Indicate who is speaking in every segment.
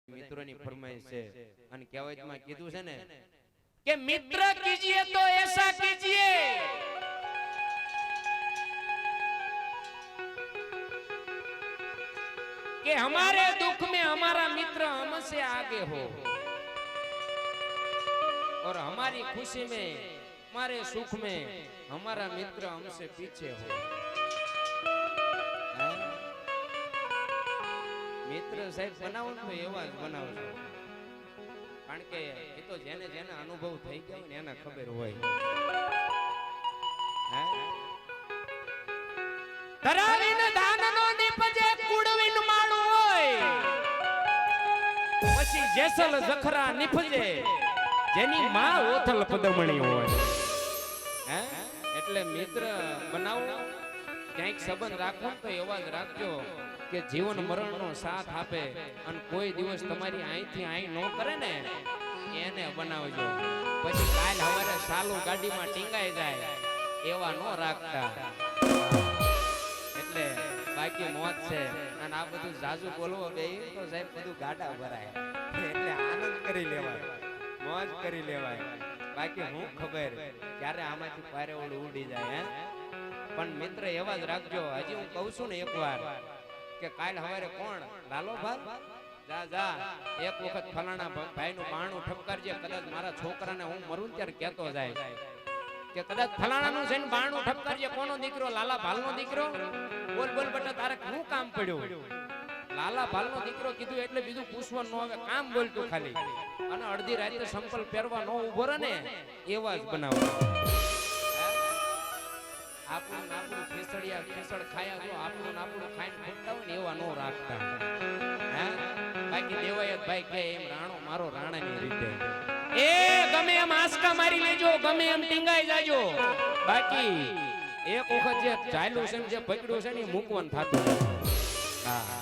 Speaker 1: મિત્રોની ફરમાઈશ છે અને કહેવતમાં કીધું છે ને કે મિત્ર કીજીએ તો એસા કીજીએ कि हमारे दुख में हमारा मित्र हमसे आगे हो और हमारी खुशी में हमारे सुख में हमारा मित्र हमसे पीछे हो। मित्र साहेब बनाવો તો એવા જ બનાવજો, કારણ કે એ તો જેને જેને અનુભવ થઈ ગયો ને એને ખબર હોય. ધરાવીને દાનનો નીપજે કુડવીન માળું હોય, પછી જેસલ જખરા નીપજે જેની માં ઓથલ પદમણી હોય. એટલે મિત્ર બનાવો, ક્યાંક સંબંધ રાખો તો એવા જ રાખજો કે જીવન મરણનો સાથ આપે અને કોઈ દિવસ તમારી અહીંથી અહીં ન કરે ને એને બનાવજો. પછી કાલ સવારે સાલુ ગાડીમાં ટીંગાઈ જાય એવા ન રાખતા. એટલે બાકી મોજ છે અને આ બધું જાજુ બોલવો બે તો સાહેબ બધું ગાડા ભરાય. એટલે આનંદ કરી લેવાય, મોજ કરી લેવાય. બાકી હું ખબર ક્યારે આમાંથી પારે ઓલું ઉડી જાય. પણ મિત્ર એવા જ રાખજો. હજી હું કહું છું ને એકવાર કે કાલ સવારે કોણ લાલો ભાઈ જા જા એક વખત ફલાણા ભાઈનું બાણું ઠપકારજે, કદાચ મારા છોકરાને હું મરું ત્યારે કહેતો જાય કે કદાચ ફલાણાનું છે ને બાણું ઠપકારજે. કોનો દીકરો? લાલા ભાલનો દીકરો. બોલ બોલ બેટા તારે શું કામ પડ્યું? લાલા ભાલનો દીકરો કીધું એટલે બીજું પૂછવા ન આવે, કામ બોલતું ખાલી. અને અડધી રાતે સંપલ પહેરવા ન ઉભો રહે ને એવા જ બનાવો. આપણું નાપડું ખીસડિયા ખીસડ ખાયા જો આપણું નાપડું ખાઈને ફૂટતા હોય ને એવા નો રાખતા. બાકી દેવાયત ભાઈ કે એમ રાણો મારો રાણાની રીતે એ ગમે એમ આસકા મારી લેજો, ગમે એમ ટીંગાઈ જાજો. બાકી એક વખત જે ચાલ્યું છે જે પકડ્યું છે ને એ મૂકવાનું થતું. હા,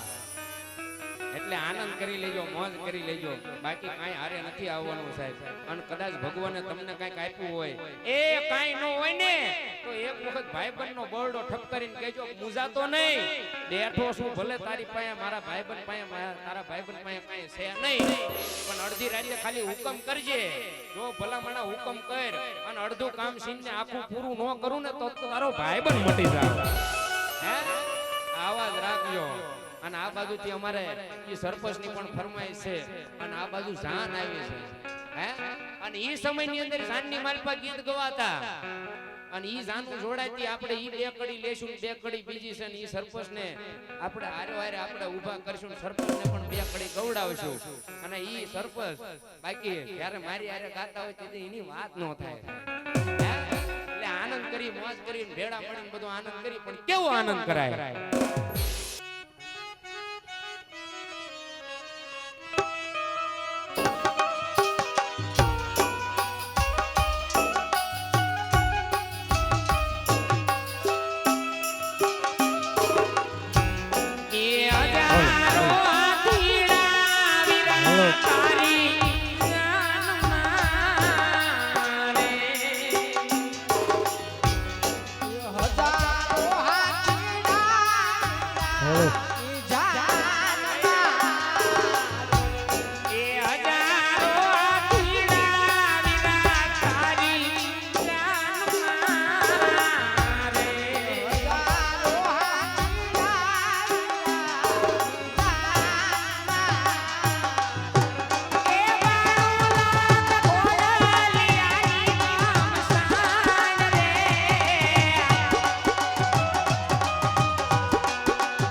Speaker 1: એટલે આનંદ કરી લેજો, મોજ કરી લેજો. બાકી કાંઈ હારે નથી આવવાનું સાહેબ. અને કદાચ ભગવાને તમને કાંઈક આપ્યું હોય એ કાંઈ ન હોય ને તો એક વખત ભાઈબંધનો બરડો ઠપકારીને કહેજો મૂજાતો નહીં, બેઠો છું ભલે તારી પાસે, મારા ભાઈબંધ પાસે, તારા ભાઈબંધ પાસે કાંઈ છે નહીં, પણ અડધી રાતે ખાલી હુકમ કરજે. જો ભલામણા હુકમ કર અને અડધું કામ સીને આખું પૂરું ન કરું ને તો તારો ભાઈબંધ મટી જાય. આવાજ રાખજો. અને આ બાજુથી અમારે એ સરપંચની પણ ફરમાઈશ છે અને આ બાજુ જાન આવી છે. અને એ સમયની અંદર જાનની માલપા ગીત ગવાતા અને ઈ જાનું જોડાતી આપણે ઈ બે કડી લેશું, બે કડી બીજી છે ને ઈ સરપંચને આપણે હારે હારે આપણે ઊભા કરશું, સરપંચને પણ બે કડી ગવડાવશું. અને ઈ સરપંચ બાકી જ્યારે મારી હારે ગાતા હોય તેથી એની વાત ન થાય. એટલે આનંદ કરી, મોજ કરીને, ભેળા મળીને બધું આનંદ કરી. પણ કેવો આનંદ કરાય.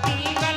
Speaker 2: ટીંગલ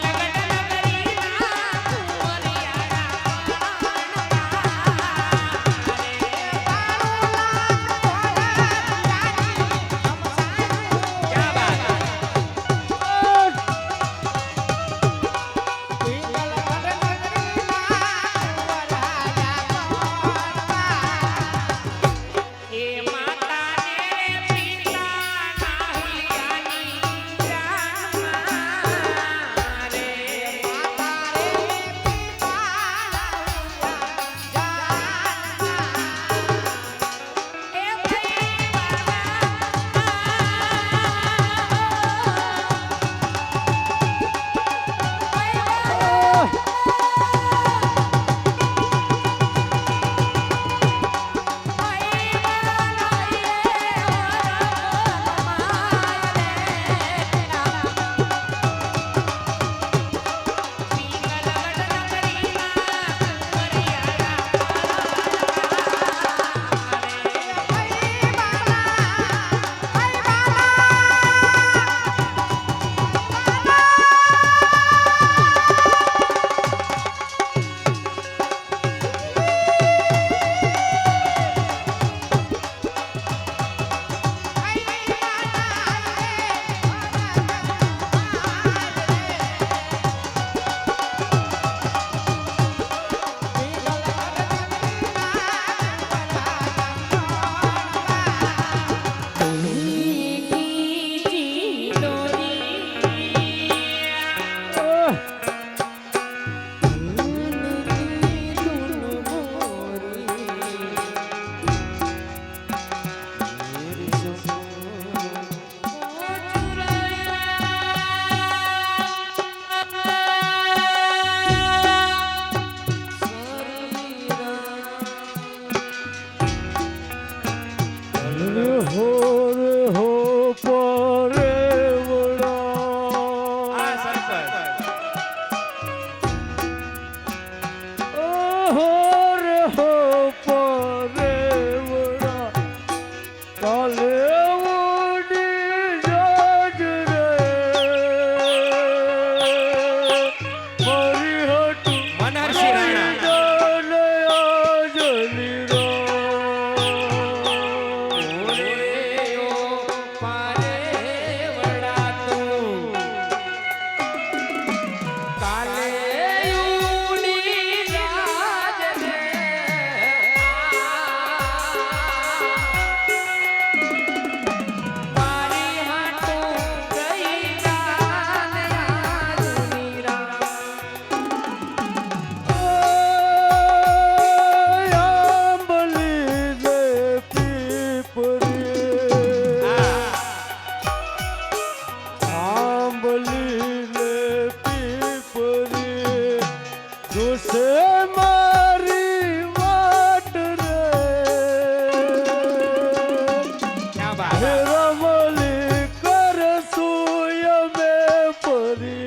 Speaker 2: કરી